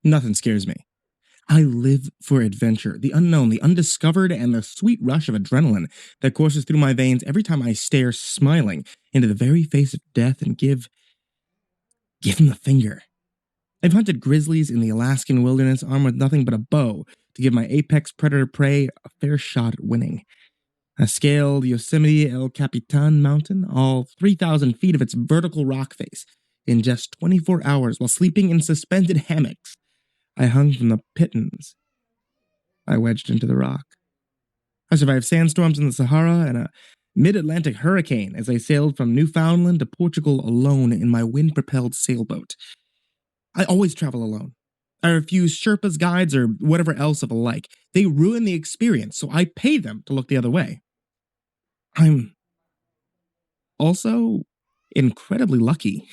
Nothing scares me. I live for adventure, the unknown, the undiscovered, and the sweet rush of adrenaline that courses through my veins every time I stare smiling into the very face of death and give him the finger. I've hunted grizzlies in the Alaskan wilderness armed with nothing but a bow to give my apex predator prey a fair shot at winning. I scaled Yosemite El Capitan mountain, all 3,000 feet of its vertical rock face, in just 24 hours while sleeping in suspended hammocks. I hung from the pittons I wedged into the rock. I survived sandstorms in the Sahara and a mid-Atlantic hurricane as I sailed from Newfoundland to Portugal alone in my wind-propelled sailboat. I always travel alone. I refuse Sherpas, guides, or whatever else of a like. They ruin the experience, so I pay them to look the other way. I'm also incredibly lucky.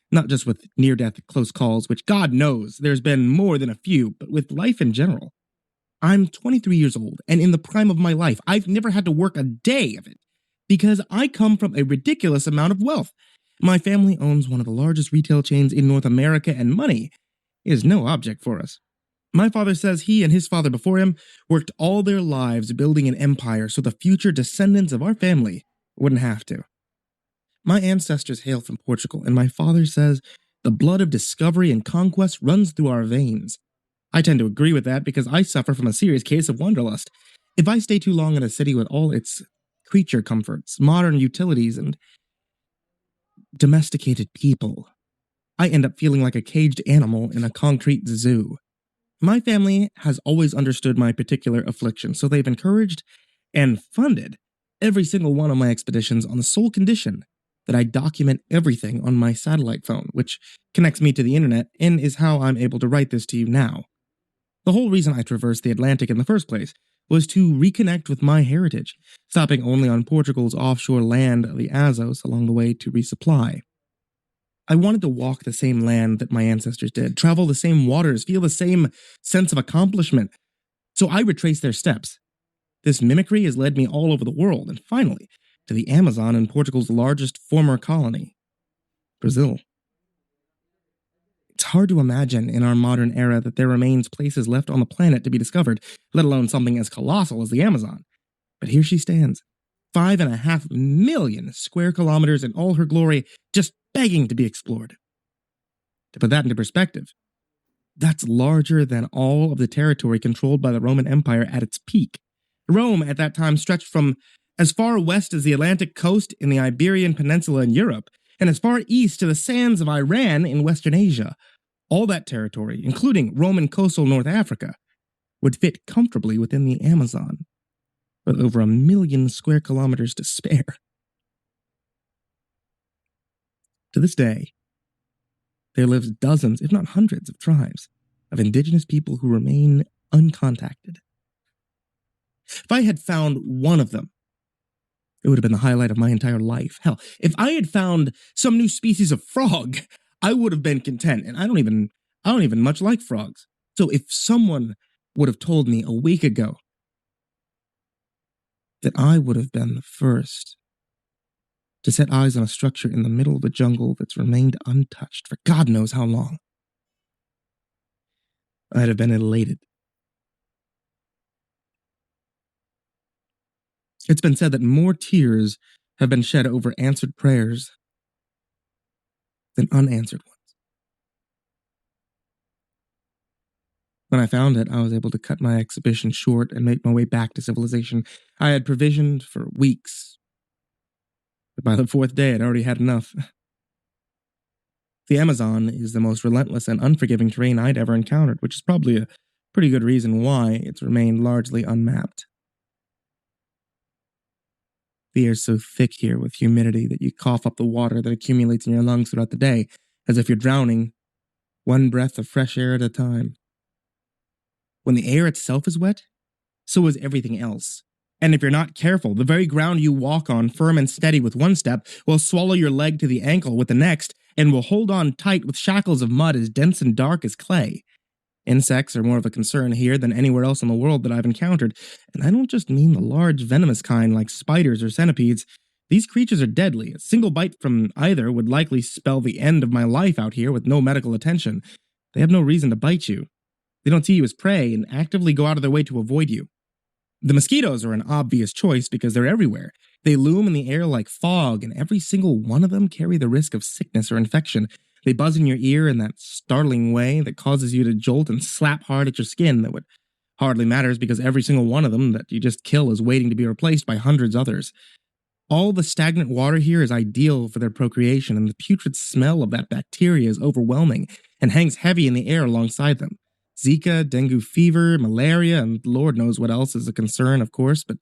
Not just with near-death close calls, which God knows there's been more than a few, but with life in general. I'm 23 years old, and in the prime of my life, I've never had to work a day of it, because I come from a ridiculous amount of wealth. My family owns one of the largest retail chains in North America, and money is no object for us. My father says he and his father before him worked all their lives building an empire so the future descendants of our family wouldn't have to. My ancestors hail from Portugal, and my father says the blood of discovery and conquest runs through our veins. I tend to agree with that because I suffer from a serious case of wanderlust. If I stay too long in a city with all its creature comforts, modern utilities, and domesticated people, I end up feeling like a caged animal in a concrete zoo. My family has always understood my particular affliction, so they've encouraged and funded every single one of my expeditions on the sole condition that I document everything on my satellite phone, which connects me to the internet and is how I'm able to write this to you now. The whole reason I traversed the Atlantic in the first place was to reconnect with my heritage, stopping only on Portugal's offshore land of the Azores along the way to resupply. I wanted to walk the same land that my ancestors did, travel the same waters, feel the same sense of accomplishment. So I retraced their steps. This mimicry has led me all over the world, and finally, to the Amazon and Portugal's largest former colony, Brazil. It's hard to imagine in our modern era that there remains places left on the planet to be discovered, let alone something as colossal as the Amazon. But here she stands, 5.5 million square kilometers in all her glory, just begging to be explored. To put that into perspective, that's larger than all of the territory controlled by the Roman Empire at its peak. Rome at that time stretched from as far west as the Atlantic coast in the Iberian Peninsula in Europe, and as far east to the sands of Iran in Western Asia. All that territory, including Roman coastal North Africa, would fit comfortably within the Amazon, with over 1 million square kilometers to spare. To this day, there lives dozens, if not hundreds, of tribes of indigenous people who remain uncontacted. If I had found one of them, it would have been the highlight of my entire life. Hell, if I had found some new species of frog, I would have been content, and I don't even much like frogs. So if someone would have told me a week ago that I would have been the first to set eyes on a structure in the middle of the jungle that's remained untouched for God knows how long, I'd have been elated. It's been said that more tears have been shed over answered prayers than unanswered ones. When I found it, I was able to cut my exhibition short and make my way back to civilization. I had provisioned for weeks, but by the 4th day, I'd already had enough. The Amazon is the most relentless and unforgiving terrain I'd ever encountered, which is probably a pretty good reason why it's remained largely unmapped. The air's so thick here with humidity that you cough up the water that accumulates in your lungs throughout the day, as if you're drowning, one breath of fresh air at a time. When the air itself is wet, so is everything else. And if you're not careful, the very ground you walk on, firm and steady with one step, will swallow your leg to the ankle with the next, and will hold on tight with shackles of mud as dense and dark as clay. Insects are more of a concern here than anywhere else in the world that I've encountered, and I don't just mean the large venomous kind like spiders or centipedes. These creatures are deadly. A single bite from either would likely spell the end of my life out here with no medical attention. They have no reason to bite you. They don't see you as prey and actively go out of their way to avoid you. The mosquitoes are an obvious choice because they're everywhere. They loom in the air like fog, and every single one of them carry the risk of sickness or infection. They buzz in your ear in that startling way that causes you to jolt and slap hard at your skin that would hardly matters because every single one of them that you just kill is waiting to be replaced by hundreds others. All the stagnant water here is ideal for their procreation, and the putrid smell of that bacteria is overwhelming and hangs heavy in the air alongside them. Zika, dengue fever, malaria, and Lord knows what else is a concern, of course, but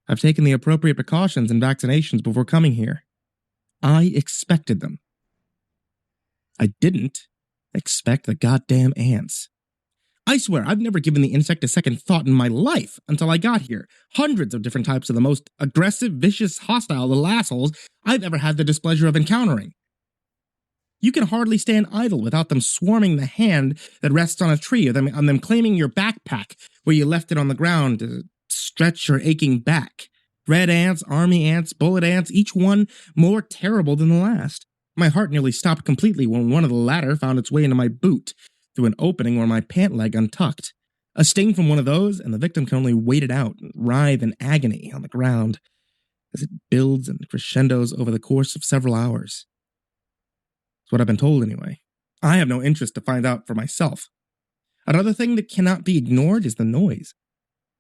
I've taken the appropriate precautions and vaccinations before coming here. I expected them. I didn't expect the goddamn ants. I swear, I've never given the insect a second thought in my life until I got here. Hundreds of different types of the most aggressive, vicious, hostile little assholes I've ever had the displeasure of encountering. You can hardly stand idle without them swarming the hand that rests on a tree, or them claiming your backpack where you left it on the ground to stretch your aching back. Red ants, army ants, bullet ants, each one more terrible than the last. My heart nearly stopped completely when one of the latter found its way into my boot, through an opening where my pant leg untucked. A sting from one of those, and the victim can only wait it out and writhe in agony on the ground as it builds and crescendos over the course of several hours. That's what I've been told anyway. I have no interest to find out for myself. Another thing that cannot be ignored is the noise.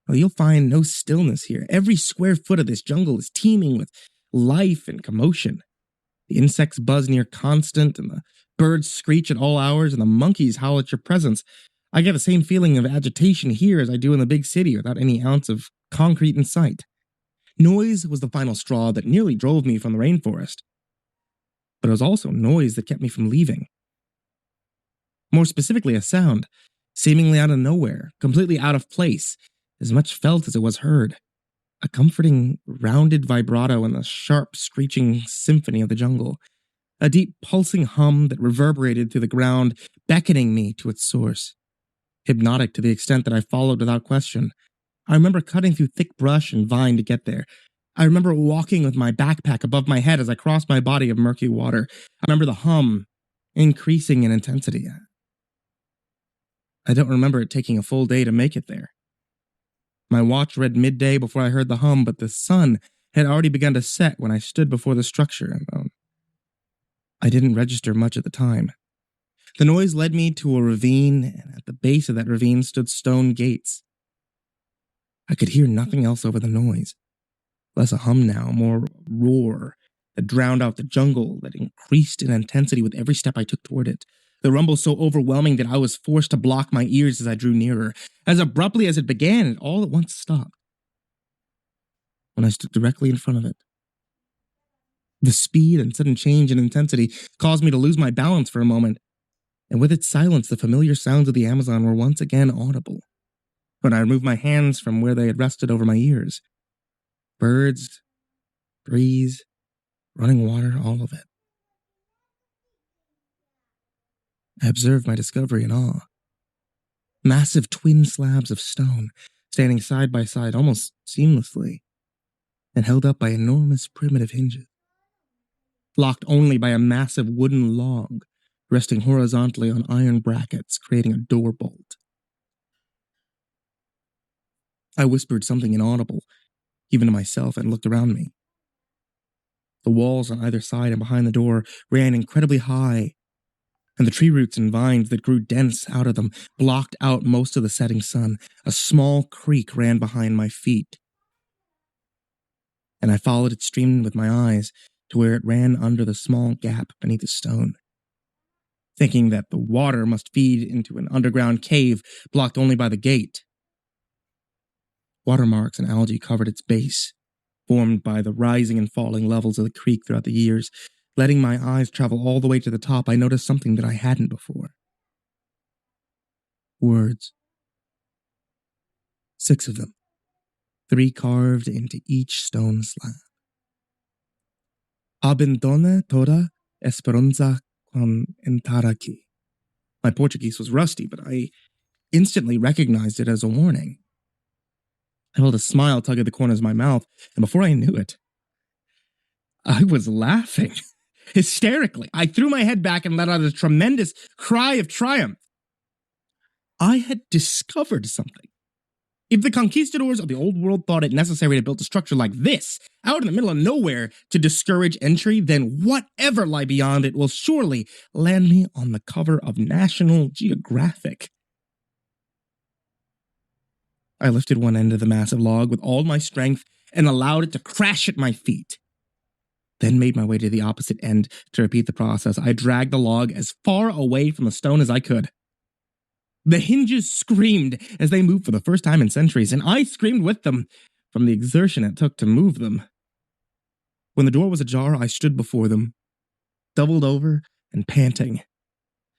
Well, you'll find no stillness here. Every square foot of this jungle is teeming with life and commotion. The insects buzz near constant, and the birds screech at all hours, and the monkeys howl at your presence. I get the same feeling of agitation here as I do in the big city without any ounce of concrete in sight. Noise was the final straw that nearly drove me from the rainforest. But it was also noise that kept me from leaving. More specifically, a sound, seemingly out of nowhere, completely out of place, as much felt as it was heard. A comforting, rounded vibrato in the sharp, screeching symphony of the jungle. A deep, pulsing hum that reverberated through the ground, beckoning me to its source. Hypnotic to the extent that I followed without question. I remember cutting through thick brush and vine to get there. I remember walking with my backpack above my head as I crossed my body of murky water. I remember the hum increasing in intensity. I don't remember it taking a full day to make it there. My watch read midday before I heard the hum, but the sun had already begun to set when I stood before the structure. I didn't register much at the time. The noise led me to a ravine, and at the base of that ravine stood stone gates. I could hear nothing else over the noise. Less a hum now, more roar that drowned out the jungle, that increased in intensity with every step I took toward it. The rumble so overwhelming that I was forced to block my ears as I drew nearer. As abruptly as it began, it all at once stopped. When I stood directly in front of it. The speed and sudden change in intensity caused me to lose my balance for a moment, and with its silence, the familiar sounds of the Amazon were once again audible. When I removed my hands from where they had rested over my ears. Birds, breeze, running water, all of it. I observed my discovery in awe. Massive twin slabs of stone, standing side by side almost seamlessly, and held up by enormous primitive hinges. Locked only by a massive wooden log, resting horizontally on iron brackets, creating a door bolt. I whispered something inaudible, even to myself, and looked around me. The walls on either side and behind the door ran incredibly high, and the tree roots and vines that grew dense out of them blocked out most of the setting sun. A small creek ran behind my feet, and I followed its stream with my eyes to where it ran under the small gap beneath the stone, thinking that the water must feed into an underground cave blocked only by the gate. Watermarks and algae covered its base, formed by the rising and falling levels of the creek throughout the years. Letting my eyes travel all the way to the top, I noticed something that I hadn't before. Words. 6 of them, 3 carved into each stone slab. Abandone toda esperanza con entaraki. My Portuguese was rusty, but I instantly recognized it as a warning. I felt a smile tug at the corners of my mouth, and before I knew it, I was laughing. Hysterically, I threw my head back and let out a tremendous cry of triumph. I had discovered something. If the conquistadors of the old world thought it necessary to build a structure like this, out in the middle of nowhere, to discourage entry, then whatever lie beyond it will surely land me on the cover of National Geographic. I lifted one end of the massive log with all my strength and allowed it to crash at my feet. Then made my way to the opposite end to repeat the process. I dragged the log as far away from the stone as I could. The hinges screamed as they moved for the first time in centuries, and I screamed with them from the exertion it took to move them. When the door was ajar, I stood before them, doubled over and panting,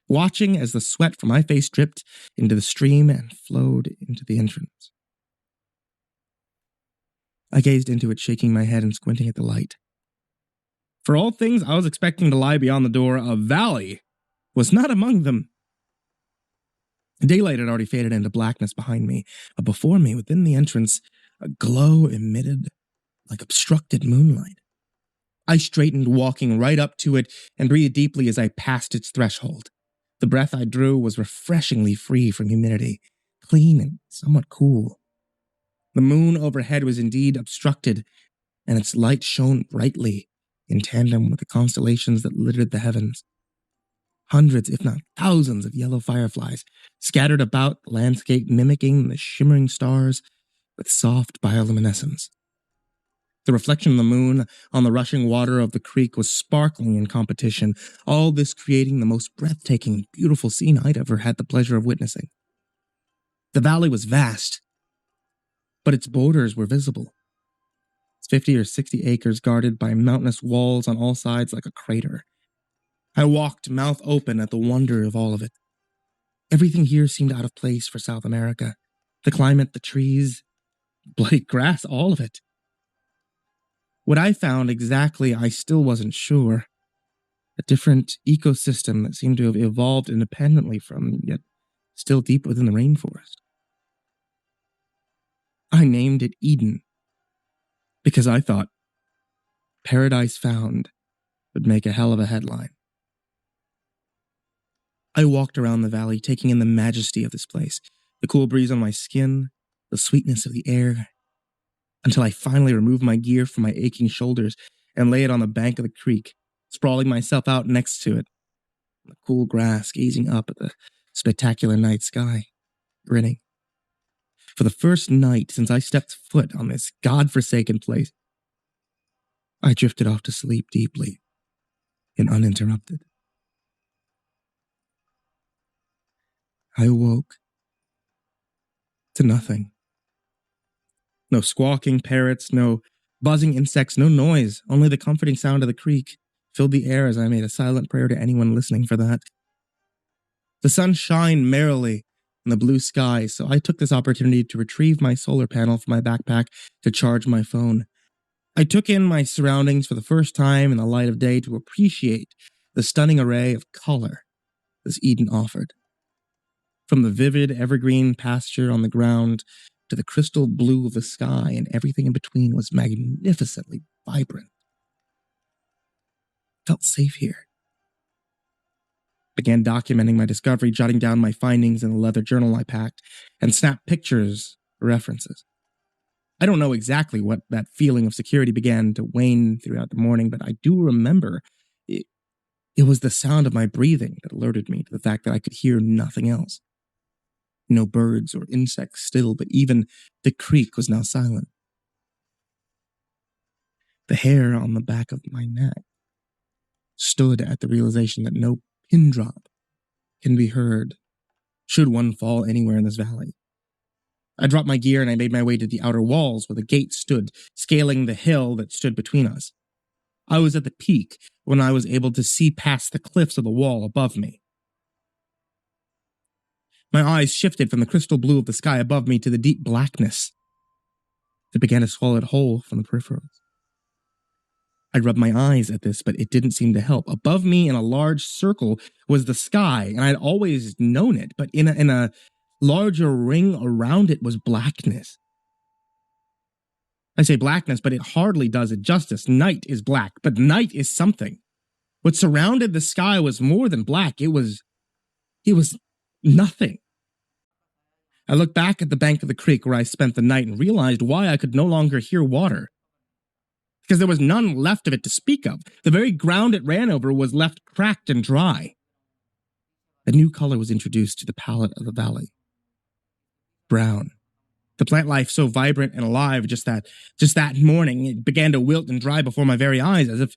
watching as the sweat from my face dripped into the stream and flowed into the entrance. I gazed into it, shaking my head and squinting at the light. For all things I was expecting to lie beyond the door, a valley was not among them. Daylight had already faded into blackness behind me, but before me, within the entrance, a glow emitted like obstructed moonlight. I straightened, walking right up to it, and breathed deeply as I passed its threshold. The breath I drew was refreshingly free from humidity, clean and somewhat cool. The moon overhead was indeed obstructed, and its light shone brightly in tandem with the constellations that littered the heavens. Hundreds, if not thousands, of yellow fireflies scattered about the landscape, mimicking the shimmering stars with soft bioluminescence. The reflection of the moon on the rushing water of the creek was sparkling in competition, all this creating the most breathtaking, beautiful scene I'd ever had the pleasure of witnessing. The valley was vast, but its borders were visible. It's 50 or 60 acres guarded by mountainous walls on all sides like a crater. I walked, mouth open, at the wonder of all of it. Everything here seemed out of place for South America. The climate, the trees, bloody grass, all of it. What I found exactly, I still wasn't sure. A different ecosystem that seemed to have evolved independently from, yet still deep within the rainforest. I named it Eden, because I thought Paradise Found would make a hell of a headline. I walked around the valley, taking in the majesty of this place, the cool breeze on my skin, the sweetness of the air, until I finally removed my gear from my aching shoulders and lay it on the bank of the creek, sprawling myself out next to it, in the cool grass, gazing up at the spectacular night sky, grinning. For the first night since I stepped foot on this godforsaken place, I drifted off to sleep deeply and uninterrupted. I awoke to nothing. No squawking parrots, no buzzing insects, no noise, only the comforting sound of the creek filled the air as I made a silent prayer to anyone listening for that. The sun shined merrily in the blue sky, so I took this opportunity to retrieve my solar panel from my backpack to charge my phone. I took in my surroundings for the first time in the light of day to appreciate the stunning array of color this Eden offered. From the vivid evergreen pasture on the ground to the crystal blue of the sky, and everything in between was magnificently vibrant. I felt safe here. Began documenting my discovery, jotting down my findings in the leather journal I packed, and snapped pictures for references. I don't know exactly what that feeling of security began to wane throughout the morning, but I do remember it was the sound of my breathing that alerted me to the fact that I could hear nothing else. No birds or insects still, but even the creek was now silent. The hair on the back of my neck stood at the realization that no pin drop can be heard should one fall anywhere in this valley. I dropped my gear and I made my way to the outer walls where the gate stood, scaling the hill that stood between us. I was at the peak when I was able to see past the cliffs of the wall above me. My eyes shifted from the crystal blue of the sky above me to the deep blackness that began to swallow it whole from the peripherals. I rubbed my eyes at this, but it didn't seem to help. Above me in a large circle was the sky, and I'd always known it, but in a larger ring around it was blackness. I say blackness, but it hardly does it justice. Night is black, but night is something. What surrounded the sky was more than black. It was nothing. I looked back at the bank of the creek where I spent the night and realized why I could no longer hear water. Because there was none left of it to speak of. The very ground it ran over was left cracked and dry. A new color was introduced to the palette of the valley. Brown. The plant life so vibrant and alive just that morning, it began to wilt and dry before my very eyes as if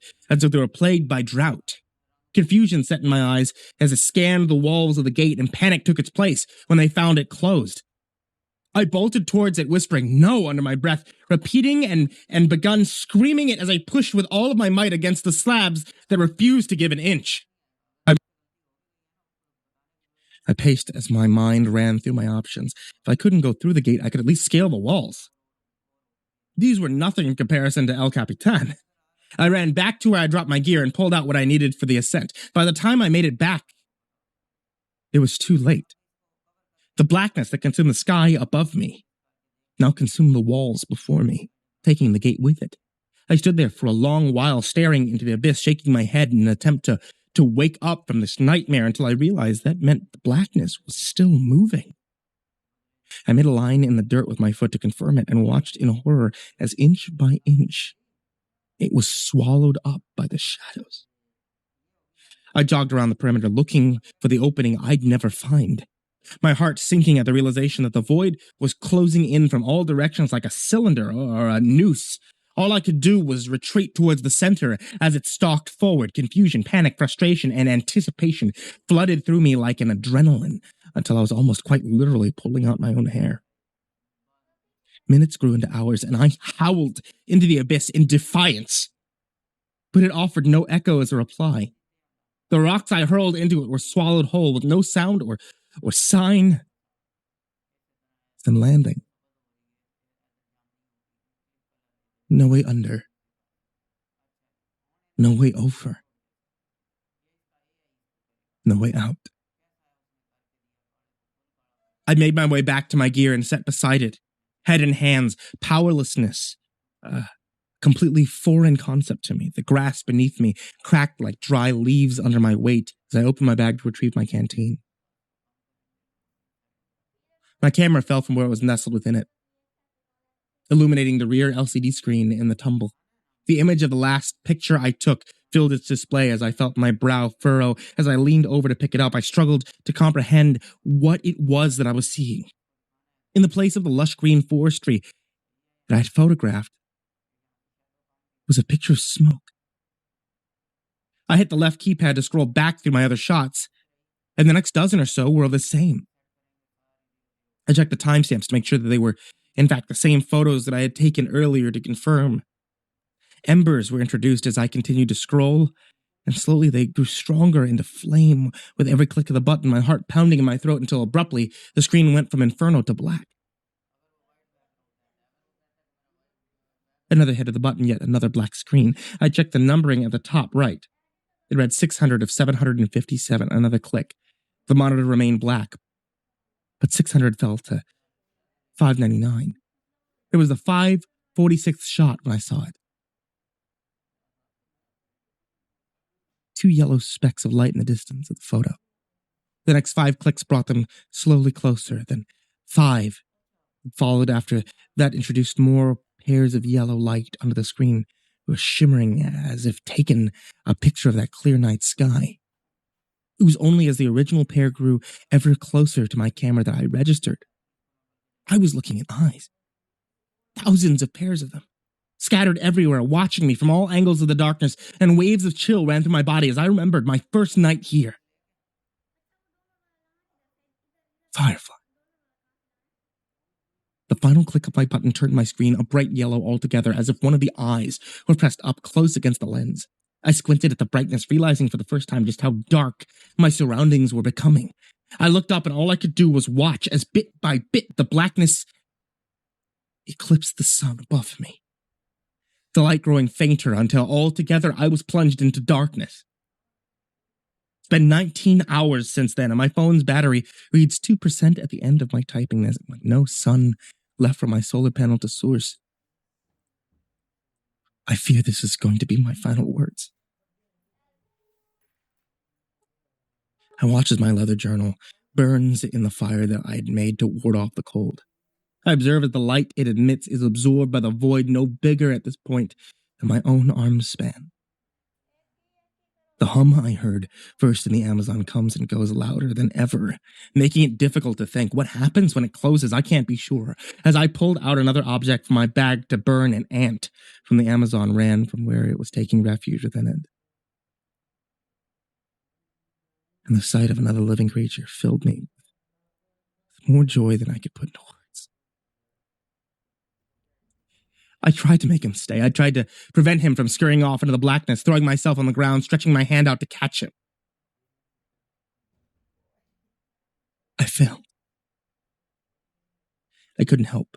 they were plagued by drought. Confusion set in my eyes as I scanned the walls of the gate, and panic took its place when they found it closed. I bolted towards it, whispering "no" under my breath, repeating and begun screaming it as I pushed with all of my might against the slabs that refused to give an inch. I paced as my mind ran through my options. If I couldn't go through the gate, I could at least scale the walls. These were nothing in comparison to El Capitan. I ran back to where I dropped my gear and pulled out what I needed for the ascent. By the time I made it back, it was too late. The blackness that consumed the sky above me now consumed the walls before me, taking the gate with it. I stood there for a long while, staring into the abyss, shaking my head in an attempt to wake up from this nightmare until I realized that meant the blackness was still moving. I made a line in the dirt with my foot to confirm it and watched in horror as inch by inch it was swallowed up by the shadows. I jogged around the perimeter looking for the opening I'd never find, my heart sinking at the realization that the void was closing in from all directions like a cylinder or a noose. All I could do was retreat towards the center as it stalked forward. Confusion, panic, frustration, and anticipation flooded through me like an adrenaline until I was almost quite literally pulling out my own hair. Minutes grew into hours, and I howled into the abyss in defiance. But it offered no echo as a reply. The rocks I hurled into it were swallowed whole with no sound or sign of them landing. No way under. No way over. No way out. I made my way back to my gear and sat beside it, head in hands, powerlessness. Completely foreign concept to me. The grass beneath me cracked like dry leaves under my weight as I opened my bag to retrieve my canteen. My camera fell from where it was nestled within it, illuminating the rear LCD screen in the tumble. The image of the last picture I took filled its display as I felt my brow furrow. As I leaned over to pick it up, I struggled to comprehend what it was that I was seeing. In the place of the lush green forestry that I had photographed was a picture of smoke. I hit the left keypad to scroll back through my other shots, and the next dozen or so were the same. I checked the timestamps to make sure that they were, in fact, the same photos that I had taken earlier to confirm. Embers were introduced as I continued to scroll, and slowly they grew stronger into flame with every click of the button, my heart pounding in my throat until abruptly the screen went from inferno to black. Another hit of the button, yet another black screen. I checked the numbering at the top right. It read 600 of 757. Another click. The monitor remained black, but 600 fell to 599. It was the 546th shot when I saw it. Two yellow specks of light in the distance of the photo. The next 5 clicks brought them slowly closer, then 5 followed after that, introduced more pairs of yellow light under the screen. It was shimmering as if taken a picture of that clear night sky. It was only as the original pair grew ever closer to my camera that I registered. I was looking at eyes. Thousands of pairs of them, scattered everywhere, watching me from all angles of the darkness, and waves of chill ran through my body as I remembered my first night here. Firefly. The final click of my button turned my screen a bright yellow altogether, as if one of the eyes were pressed up close against the lens. I squinted at the brightness, realizing for the first time just how dark my surroundings were becoming. I looked up, and all I could do was watch as bit by bit the blackness eclipsed the sun above me, the light growing fainter until altogether I was plunged into darkness. It's been 19 hours since then, and my phone's battery reads 2% at the end of my typing. There's no sun left from my solar panel to source. I fear this is going to be my final words. I watch as my leather journal burns in the fire that I had made to ward off the cold. I observe as the light it emits is absorbed by the void no bigger at this point than my own arm's span. The hum I heard first in the Amazon comes and goes louder than ever, making it difficult to think. What happens when it closes? I can't be sure. As I pulled out another object from my bag to burn, an ant from the Amazon ran from where it was taking refuge within it. And the sight of another living creature filled me with more joy than I could put into words. I tried to make him stay. I tried to prevent him from scurrying off into the blackness, throwing myself on the ground, stretching my hand out to catch him. I failed. I couldn't help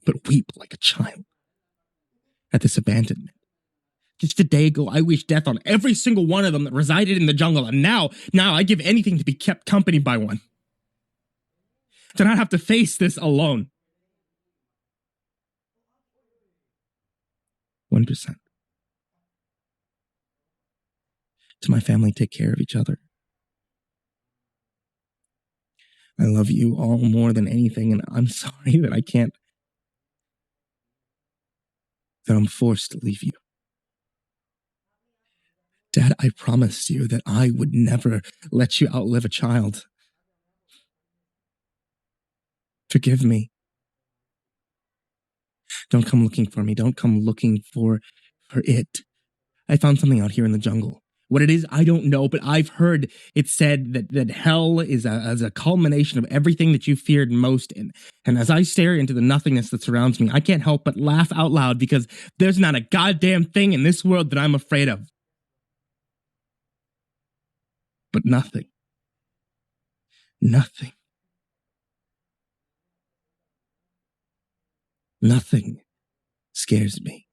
but weep like a child at this abandonment. Just a day ago, I wished death on every single one of them that resided in the jungle, and now I give anything to be kept company by one. To not have to face this alone. 1%. To my family, take care of each other. I love you all more than anything, and I'm sorry that I'm forced to leave you. Dad, I promised you that I would never let you outlive a child. Forgive me. Don't come looking for me. Don't come looking for it. I found something out here in the jungle. What it is, I don't know, but I've heard it said that hell is a culmination of everything that you feared most. And as I stare into the nothingness that surrounds me, I can't help but laugh out loud because there's not a goddamn thing in this world that I'm afraid of. But nothing scares me